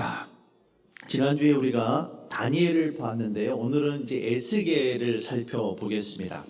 자, 지난주에 우리가 다니엘을 봤는데요. 오늘은 이제 에스겔을 살펴보겠습니다.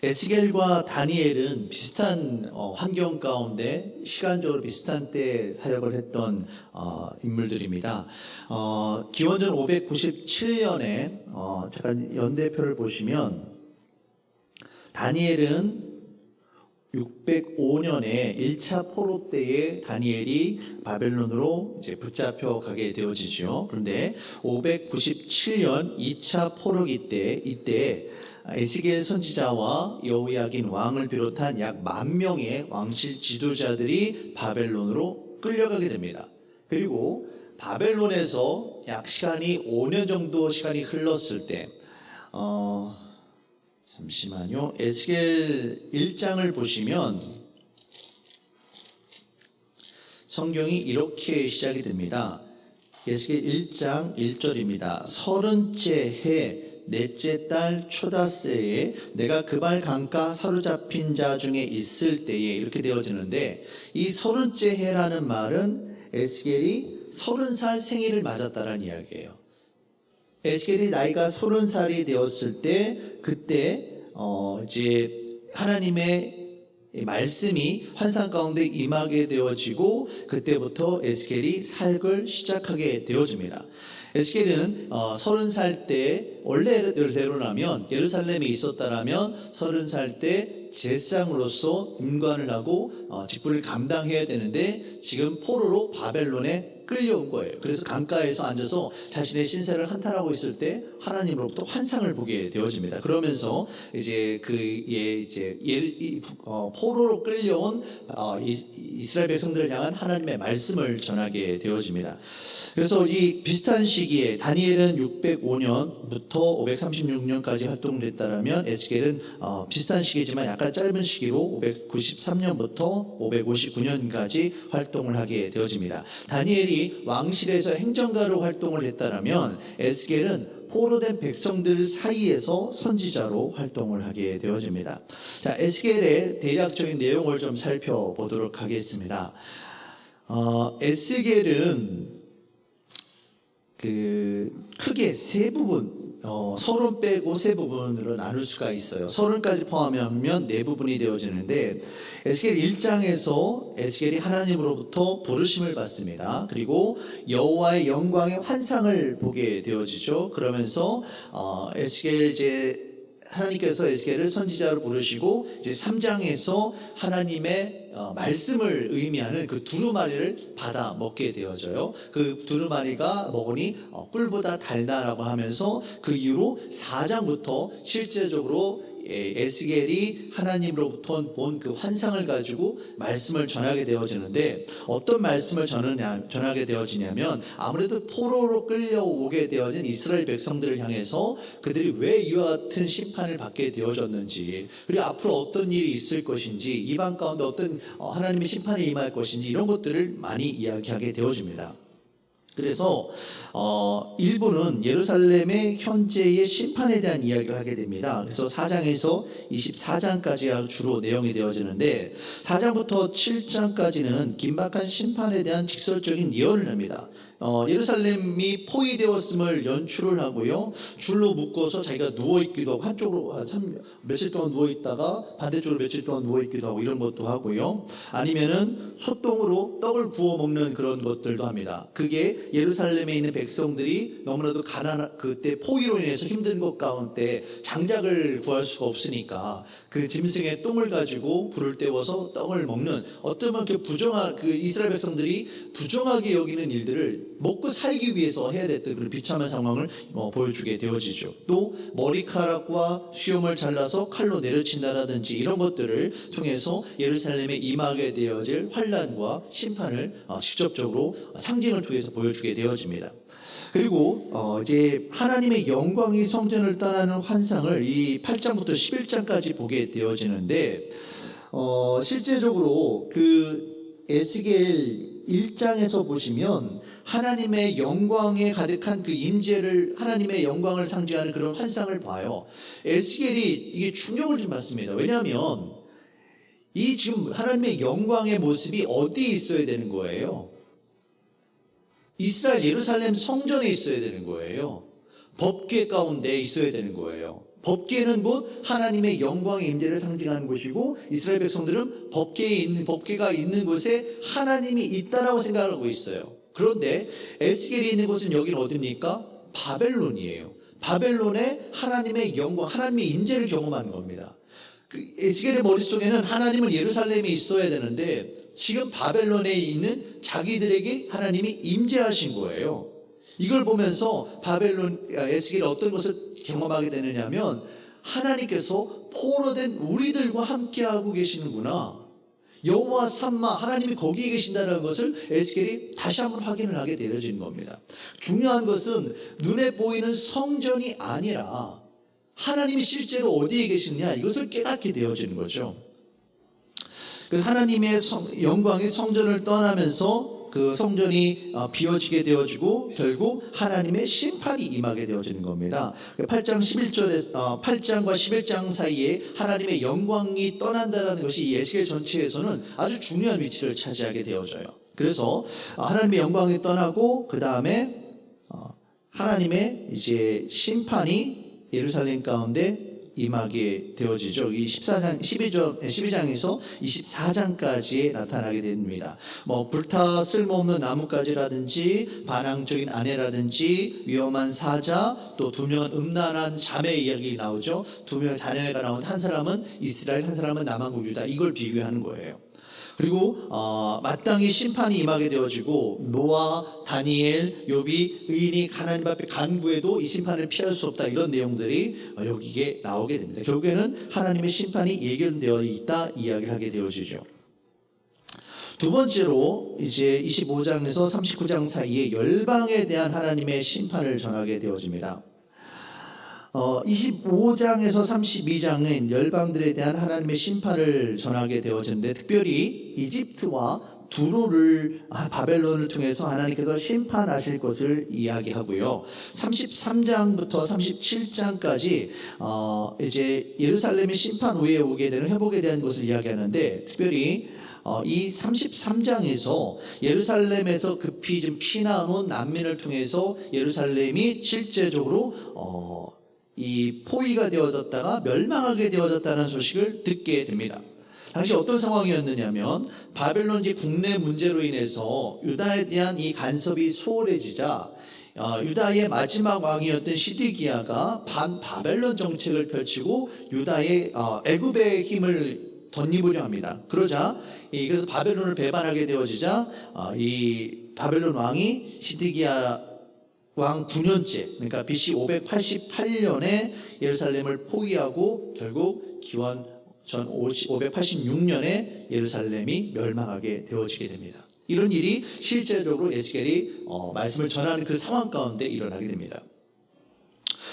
에스겔과 다니엘은 비슷한 환경 가운데 시간적으로 비슷한 때에 사역을 했던 인물들입니다. 기원전 597년에 잠깐 연대표를 보시면 다니엘은 605년에 1차 포로 때에 다니엘이 바벨론으로 이제 붙잡혀 가게 되어지죠. 그런데 597년 2차 포로기 때 이때 에스겔 선지자와 여호야긴 왕을 비롯한 약 10,000명의 왕실 지도자들이 바벨론으로 끌려가게 됩니다. 그리고 바벨론에서 약 시간이 5년 정도 시간이 흘렀을 때 잠시만요. 에스겔 1장을 보시면 성경이 이렇게 시작이 됩니다. 에스겔 1장 1절입니다. 30째 해 넷째 달 초다새에 내가 그발 강가 사로잡힌 자 중에 있을 때에 이렇게 되어지는데, 이 30째 해라는 말은 에스겔이 30살 생일을 맞았다는 이야기예요. 에스겔이 나이가 30살이 되었을 때 그때 이제 하나님의 말씀이 환상 가운데 임하게 되어지고 그때부터 에스겔이 사역을 시작하게 되어집니다. 에스겔은 30살 때 원래대로라면 예루살렘에 있었다라면 30살 때 제사장으로서 임관을 하고 직분을 감당해야 되는데 지금 포로로 바벨론에 끌려온 거예요. 그래서 강가에서 앉아서 자신의 신세를 한탄하고 있을 때 하나님으로부터 환상을 보게 되어집니다. 그러면서 이제 포로로 끌려온 이스라엘 백성들을 향한 하나님의 말씀을 전하게 되어집니다. 그래서 이 비슷한 시기에 다니엘은 605년부터 536년까지 활동을 했다라면 에스겔은 비슷한 시기지만 약간 짧은 시기로 593년부터 559년까지 활동을 하게 되어집니다. 다니엘이 왕실에서 행정가로 활동을 했다라면 에스겔은 포로된 백성들 사이에서 선지자로 활동을 하게 되어집니다. 자, 에스겔의 대략적인 내용을 좀 살펴보도록 하겠습니다. 에스겔은 크게 세 부분, 서론 빼고 세 부분으로 나눌 수가 있어요. 서론까지 포함하면 네 부분이 되어지는데, 에스겔 1장에서 에스겔이 하나님으로부터 부르심을 받습니다. 그리고 여호와의 영광의 환상을 보게 되어지죠. 그러면서 하나님께서 에스겔을 선지자로 부르시고 이제 3장에서 하나님의 말씀을 의미하는 그 두루마리를 받아 먹게 되어져요. 그 두루마리가 먹으니 꿀보다 달다라고 하면서 그 이후로 4장부터 실제적으로 에스겔이 하나님으로부터 본 그 환상을 가지고 말씀을 전하게 되어지는데, 어떤 말씀을 전하게 되어지냐면 아무래도 포로로 끌려오게 되어진 이스라엘 백성들을 향해서 그들이 왜 이와 같은 심판을 받게 되어졌는지, 그리고 앞으로 어떤 일이 있을 것인지, 이방 가운데 어떤 하나님의 심판이 임할 것인지, 이런 것들을 많이 이야기하게 되어집니다. 그래서 일부는 예루살렘의 현재의 심판에 대한 이야기를 하게 됩니다. 그래서 4장에서 24장까지가 주로 내용이 되어지는데, 4장부터 7장까지는 긴박한 심판에 대한 직설적인 예언을 합니다. 예루살렘이 포위되었음을 연출을 하고요, 줄로 묶어서 자기가 누워있기도 하고, 한쪽으로 며칠 동안 누워있다가 반대쪽으로 며칠 동안 누워있기도 하고, 이런 것도 하고요, 아니면은 소똥으로 떡을 구워 먹는 그런 것들도 합니다. 그게 예루살렘에 있는 백성들이 너무나도 그때 포위로 인해서 힘든 것 가운데 장작을 구할 수가 없으니까 그 짐승의 똥을 가지고 불을 때워서 떡을 먹는, 어쩌면 그 이스라엘 백성들이 부정하게 여기는 일들을 먹고 살기 위해서 해야 됐던 그런 비참한 상황을 보여주게 되어지죠. 또 머리카락과 수염을 잘라서 칼로 내려친다라든지 이런 것들을 통해서 예루살렘에 임하게 되어질 환난과 심판을 직접적으로 상징을 통해서 보여주게 되어집니다. 그리고 이제 하나님의 영광이 성전을 떠나는 환상을 이 8장부터 11장까지 보게 되어지는데, 실제적으로 그 에스겔 1장에서 보시면 하나님의 영광에 가득한 그 임재를, 하나님의 영광을 상징하는 그런 환상을 봐요. 에스겔이 이게 충격을 좀 받습니다. 왜냐하면 이 지금 하나님의 영광의 모습이 어디에 있어야 되는 거예요? 이스라엘 예루살렘 성전에 있어야 되는 거예요. 법궤 가운데 있어야 되는 거예요. 법궤는 곧 하나님의 영광의 임재를 상징하는 곳이고 이스라엘 백성들은 법궤가 있는 곳에 하나님이 있다라고 생각하고 있어요. 그런데 에스겔이 있는 곳은 여기는 어디입니까? 바벨론이에요. 바벨론에 하나님의 영광, 하나님의 임재를 경험하는 겁니다. 에스겔의 머릿속에는 하나님은 예루살렘에 있어야 되는데 지금 바벨론에 있는 자기들에게 하나님이 임재하신 거예요. 이걸 보면서 에스겔이 어떤 것을 경험하게 되느냐면 하나님께서 포로된 우리들과 함께하고 계시는구나. 여호와 삼마 하나님이 거기에 계신다는 것을 에스겔이 다시 한번 확인을 하게 되어지는 겁니다. 중요한 것은 눈에 보이는 성전이 아니라 하나님이 실제로 어디에 계시느냐 이것을 깨닫게 되어지는 거죠. 그래서 하나님의 영광이 성전을 떠나면서 그 성전이 비워지게 되어지고 결국 하나님의 심판이 임하게 되어지는 겁니다. 8장 11절에 8장과 11장 사이에 하나님의 영광이 떠난다는 것이 에스겔 전체에서는 아주 중요한 위치를 차지하게 되어져요. 그래서 하나님의 영광이 떠나고 그 다음에 하나님의 이제 심판이 예루살렘 가운데 임하게 되어지죠. 이 12장에서 24장까지에 나타나게 됩니다. 불타 쓸모없는 나뭇가지라든지 반항적인 아내라든지 위험한 사자, 또 두 명은 음란한 자매 이야기 나오죠. 두 명의 자녀가 나온 한 사람은 이스라엘, 한 사람은 남한국 유다. 이걸 비교하는 거예요. 그리고 마땅히 심판이 임하게 되어지고 노아, 다니엘, 욥이 의인이 하나님 앞에 간구해도 이 심판을 피할 수 없다 이런 내용들이 여기에 나오게 됩니다. 결국에는 하나님의 심판이 예견되어 있다 이야기를 하게 되어지죠. 두 번째로 이제 25장에서 39장 사이에 열방에 대한 하나님의 심판을 전하게 되어집니다. 25장에서 32장은 열방들에 대한 하나님의 심판을 전하게 되어졌는데 특별히 이집트와 두로를 바벨론을 통해서 하나님께서 심판하실 것을 이야기하고요. 33장부터 37장까지 이제 예루살렘의 심판 후에 오게 되는 회복에 대한 것을 이야기하는데 특별히 이 33장에서 예루살렘에서 급히 좀 피난한 온 난민을 통해서 예루살렘이 실제적으로 이 포위가 되어졌다가 멸망하게 되어졌다는 소식을 듣게 됩니다. 당시 어떤 상황이었느냐면 바벨론 국내 문제로 인해서 유다에 대한 이 간섭이 소홀해지자 유다의 마지막 왕이었던 시드기야가 반바벨론 정책을 펼치고 유다의 애굽의 힘을 덧입으려 합니다. 그래서 바벨론을 배반하게 되어지자 이 바벨론 왕이 시드기야 왕 9년째 그러니까 BC 588년에 예루살렘을 포기하고 결국 기원 전 586년에 예루살렘이 멸망하게 되어지게 됩니다. 이런 일이 실제적으로 에스겔이 말씀을 전하는 그 상황 가운데 일어나게 됩니다.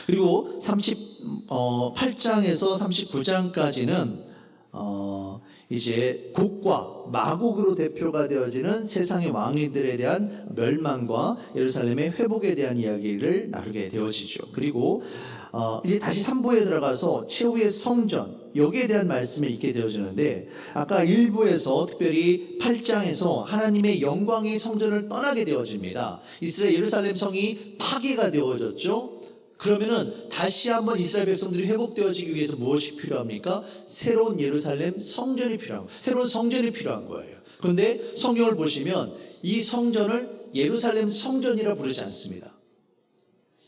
그리고 38장에서 39장까지는 이제 곡과 마곡으로 대표가 되어지는 세상의 왕들에 대한 멸망과 예루살렘의 회복에 대한 이야기를 나누게 되어지죠. 그리고 이제 다시 3부에 들어가서 최후의 성전 여기에 대한 말씀이 있게 되어지는데 아까 1부에서 특별히 8장에서 하나님의 영광이 성전을 떠나게 되어집니다. 이스라엘 예루살렘 성이 파괴가 되어졌죠. 그러면은 다시 한번 이스라엘 백성들이 회복되어지기 위해서 무엇이 필요합니까? 새로운 예루살렘 성전이 필요한 거예요. 새로운 성전이 필요한 거예요. 그런데 성경을 보시면 이 성전을 예루살렘 성전이라 부르지 않습니다.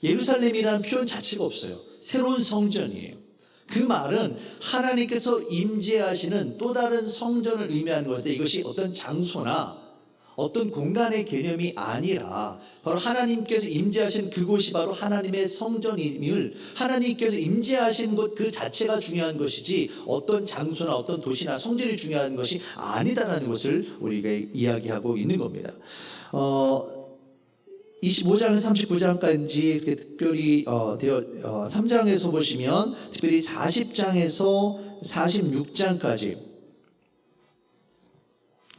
예루살렘이라는 표현 자체가 없어요. 새로운 성전이에요. 그 말은 하나님께서 임재하시는 또 다른 성전을 의미하는 것인데 이것이 어떤 장소나 어떤 공간의 개념이 아니라 바로 하나님께서 임재하신 그곳이 바로 하나님의 성전임을 하나님께서 임재하신 곳 그 자체가 중요한 것이지 어떤 장소나 어떤 도시나 성전이 중요한 것이 아니다라는 것을 우리가 이야기하고 있는 겁니다. 25장에서 39장까지 특별히 3장에서 보시면 특별히 40장에서 46장까지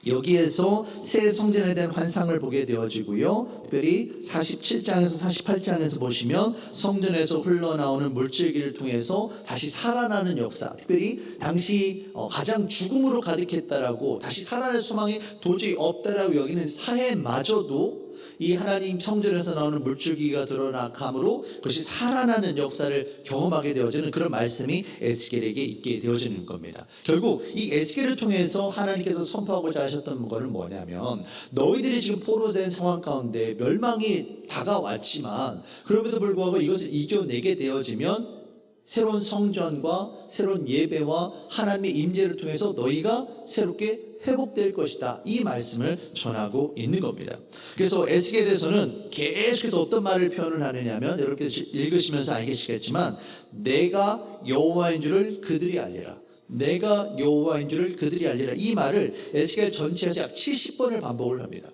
여기에서 새 성전에 대한 환상을 보게 되어지고요. 특별히 47장에서 48장에서 보시면 성전에서 흘러나오는 물줄기를 통해서 다시 살아나는 역사, 특별히 당시 가장 죽음으로 가득했다라고 다시 살아날 소망이 도저히 없다라고 여기는 사해마저도 이 하나님 성전에서 나오는 물줄기가 드러나감으로 그것이 살아나는 역사를 경험하게 되어지는 그런 말씀이 에스겔에게 있게 되어지는 겁니다. 결국 이 에스겔을 통해서 하나님께서 선포하고자 하셨던 것은 뭐냐면, 너희들이 지금 포로된 상황 가운데 멸망이 다가왔지만 그럼에도 불구하고 이것을 이겨내게 되어지면 새로운 성전과 새로운 예배와 하나님의 임재를 통해서 너희가 새롭게 회복될 것이다, 이 말씀을 전하고 있는 겁니다. 그래서 에스겔에서는 계속해서 어떤 말을 표현을 하느냐면, 여러분께 읽으시면서 알겠지만, 내가 여호와인 줄을 그들이 알리라, 내가 여호와인 줄을 그들이 알리라, 이 말을 에스겔 전체에서 약 70번을 반복을 합니다.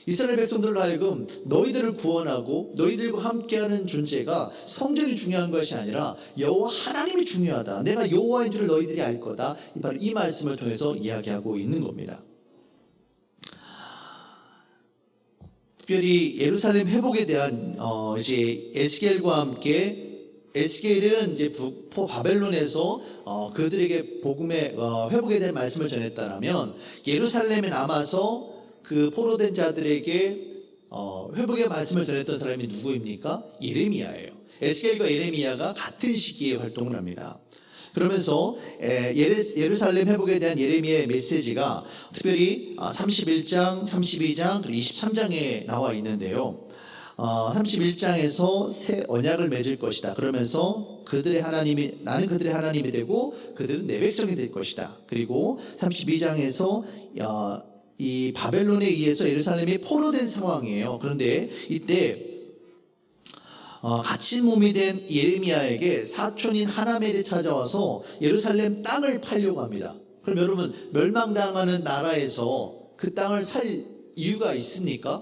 이스라엘 백성들로 하여금 너희들을 구원하고 너희들과 함께하는 존재가 성전이 중요한 것이 아니라 여호와 하나님이 중요하다, 내가 여호와인 줄을 너희들이 알 거다, 바로 이 말씀을 통해서 이야기하고 있는 겁니다. 특별히 예루살렘 회복에 대한 이제 에스겔과 함께, 에스겔은 이제 북포 바벨론에서 그들에게 복음의 회복에 대한 말씀을 전했다라면, 예루살렘에 남아서 그 포로된 자들에게 회복의 말씀을 전했던 사람이 누구입니까? 예레미야예요. 에스겔과 예레미야가 같은 시기에 활동을 합니다. 그러면서 예루살렘 회복에 대한 예레미야의 메시지가 특별히 31장, 32장, 그리고 23장에 나와 있는데요. 31장에서 새 언약을 맺을 것이다, 그러면서 그들의 하나님이, 나는 그들의 하나님이 되고 그들은 내 백성이 될 것이다. 그리고 32장에서 이 바벨론에 의해서 예루살렘이 포로된 상황이에요. 그런데 이때 갇힌 몸이 된 예레미야에게 사촌인 하나멜이 찾아와서 예루살렘 땅을 팔려고 합니다. 그럼 여러분, 멸망당하는 나라에서 그 땅을 살 이유가 있습니까?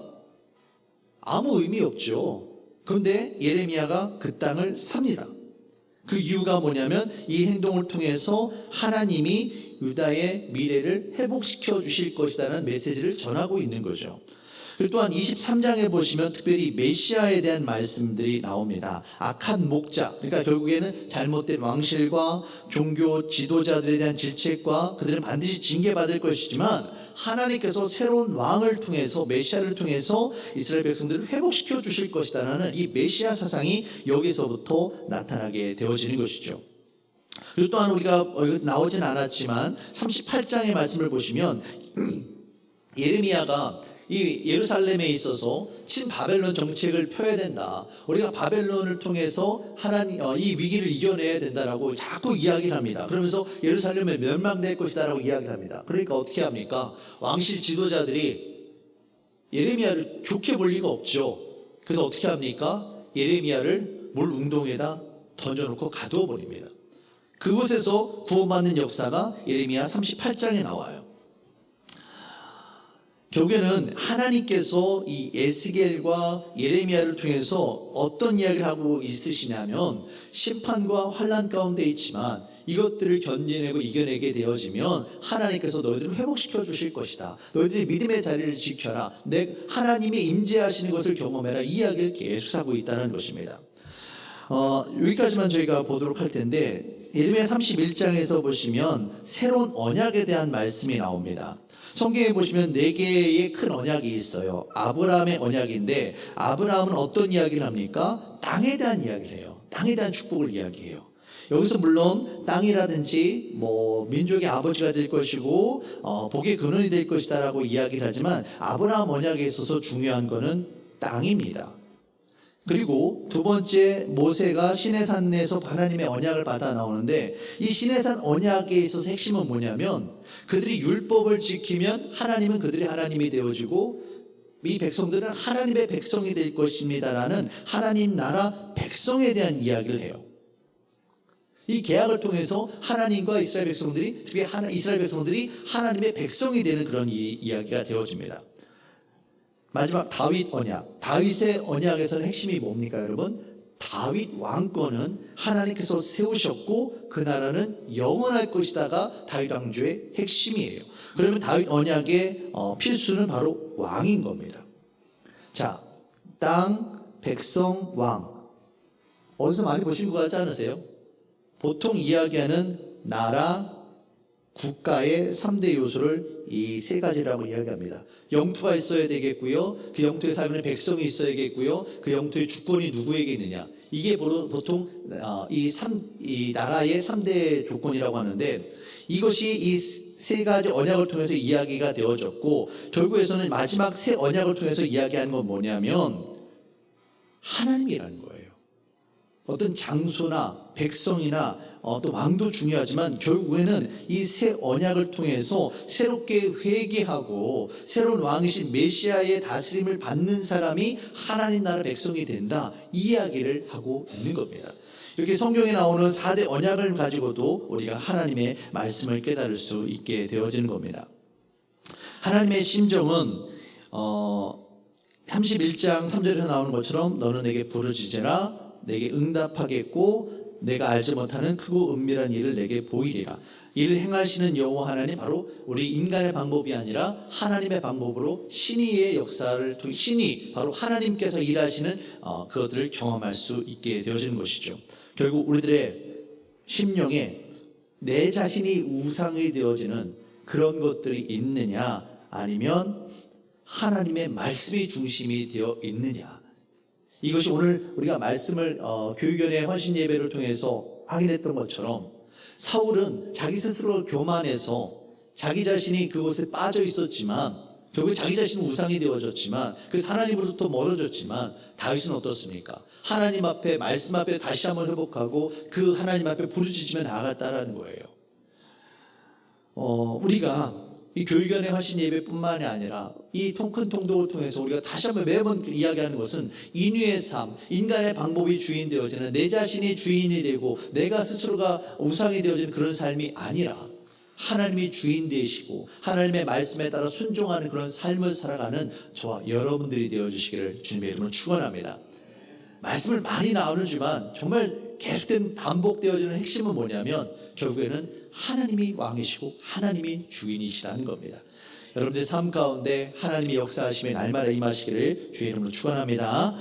아무 의미 없죠. 그런데 예레미야가 그 땅을 삽니다. 그 이유가 뭐냐면, 이 행동을 통해서 하나님이 유다의 미래를 회복시켜 주실 것이라는 메시지를 전하고 있는 거죠. 그리고 또한 23장에 보시면 특별히 메시아에 대한 말씀들이 나옵니다. 악한 목자, 그러니까 결국에는 잘못된 왕실과 종교 지도자들에 대한 질책과 그들은 반드시 징계받을 것이지만, 하나님께서 새로운 왕을 통해서, 메시아를 통해서 이스라엘 백성들을 회복시켜 주실 것이다라는 이 메시아 사상이 여기서부터 나타나게 되어지는 것이죠. 그리고 또한 우리가 나오진 않았지만 38장의 말씀을 보시면 예레미야가 이 예루살렘에 있어서 친바벨론 정책을 펴야 된다, 우리가 바벨론을 통해서 하나님 이 위기를 이겨내야 된다라고 자꾸 이야기를 합니다. 그러면서 예루살렘에 멸망될 것이다라고 이야기를 합니다. 그러니까 어떻게 합니까? 왕실 지도자들이 예레미야를 좋게 볼 리가 없죠. 그래서 어떻게 합니까? 예레미야를 물 웅덩이에다 던져놓고 가두어 버립니다. 그곳에서 구원받는 역사가 예레미야 38장에 나와요. 결국에는 하나님께서 이 에스겔과 예레미야를 통해서 어떤 이야기를 하고 있으시냐면, 심판과 환난 가운데 있지만 이것들을 견디내고 이겨내게 되어지면 하나님께서 너희들을 회복시켜 주실 것이다, 너희들이 믿음의 자리를 지켜라, 하나님이 임재하시는 것을 경험해라, 이 이야기를 계속 하고 있다는 것입니다. 여기까지만 저희가 보도록 할 텐데, 예레미야 31장에서 보시면 새로운 언약에 대한 말씀이 나옵니다. 성경에 보시면 4개의 큰 언약이 있어요. 아브라함의 언약인데, 아브라함은 어떤 이야기를 합니까? 땅에 대한 이야기를 해요. 땅에 대한 축복을 이야기해요. 여기서 물론 땅이라든지 민족의 아버지가 될 것이고 복의 근원이 될 것이다 라고 이야기를 하지만, 아브라함 언약에 있어서 중요한 것은 땅입니다. 그리고 두 번째, 모세가 시내산에서 하나님의 언약을 받아 나오는데, 이 시내산 언약에 있어서 핵심은 뭐냐면, 그들이 율법을 지키면 하나님은 그들의 하나님이 되어지고 이 백성들은 하나님의 백성이 될 것입니다라는 하나님 나라 백성에 대한 이야기를 해요. 이 계약을 통해서 하나님과 이스라엘 백성들이, 특히 이스라엘 백성들이 하나님의 백성이 되는 그런 이야기가 되어집니다. 마지막 다윗 언약, 다윗의 언약에서는 핵심이 뭡니까 여러분? 다윗 왕권은 하나님께서 세우셨고 그 나라는 영원할 것이다가 다윗 왕조의 핵심이에요. 그러면 다윗 언약의 필수는 바로 왕인 겁니다. 자, 땅, 백성, 왕, 어디서 많이 보신 것 같지 않으세요? 보통 이야기하는 나라, 국가의 3대 요소를 이 세 가지라고 이야기합니다. 영토가 있어야 되겠고요. 그 영토에 살고 백성이 있어야겠고요. 그 영토의 주권이 누구에게 있느냐. 이게 보통 이 나라의 3대 조건이라고 하는데, 이것이 이 세 가지 언약을 통해서 이야기가 되어졌고, 결국에서는 마지막 새 언약을 통해서 이야기하는 건 뭐냐면 하나님이라는 거예요. 어떤 장소나 백성이나 또 왕도 중요하지만 결국에는 이 새 언약을 통해서 새롭게 회개하고 새로운 왕이신 메시아의 다스림을 받는 사람이 하나님 나라 백성이 된다, 이 이야기를 하고 있는 겁니다. 이렇게 성경에 나오는 4대 언약을 가지고도 우리가 하나님의 말씀을 깨달을 수 있게 되어지는 겁니다. 하나님의 심정은 31장 3절에서 나오는 것처럼 너는 내게 부르짖으라 내게 응답하겠고 내가 알지 못하는 크고 은밀한 일을 내게 보이리라. 이를 행하시는 여호와 하나님, 바로 우리 인간의 방법이 아니라 하나님의 방법으로 신의의 역사를 통해 신이 바로 하나님께서 일하시는 그것들을 경험할 수 있게 되어지는 것이죠. 결국 우리들의 심령에 내 자신이 우상이 되어지는 그런 것들이 있느냐, 아니면 하나님의 말씀이 중심이 되어 있느냐, 이것이 오늘 우리가 말씀을 교육연의 헌신 예배를 통해서 확인했던 것처럼, 사울은 자기 스스로 교만해서 자기 자신이 그곳에 빠져 있었지만 결국 자기 자신은 우상이 되어졌지만 그래서 하나님으로부터 멀어졌지만, 다윗은 어떻습니까? 하나님 앞에, 말씀 앞에 다시 한번 회복하고 그 하나님 앞에 부르짖으며 나아갔다라는 거예요. 우리가 이 교육연의 헌신 예배뿐만이 아니라 이 큰 통독을 통해서 우리가 다시 한번 매번 이야기하는 것은 인유의 삶, 인간의 방법이 주인 되어지는, 내 자신이 주인이 되고 내가 스스로가 우상이 되어지는 그런 삶이 아니라 하나님이 주인 되시고 하나님의 말씀에 따라 순종하는 그런 삶을 살아가는 저와 여러분들이 되어주시기를 주님의 이름으로 축원합니다. 말씀을 많이 나누지만 정말 계속된 반복되어지는 핵심은 뭐냐면 결국에는 하나님이 왕이시고 하나님이 주인이시라는 겁니다. 여러분들 삶 가운데 하나님이 역사하심에 날마다 임하시기를 주의 이름으로 축원합니다.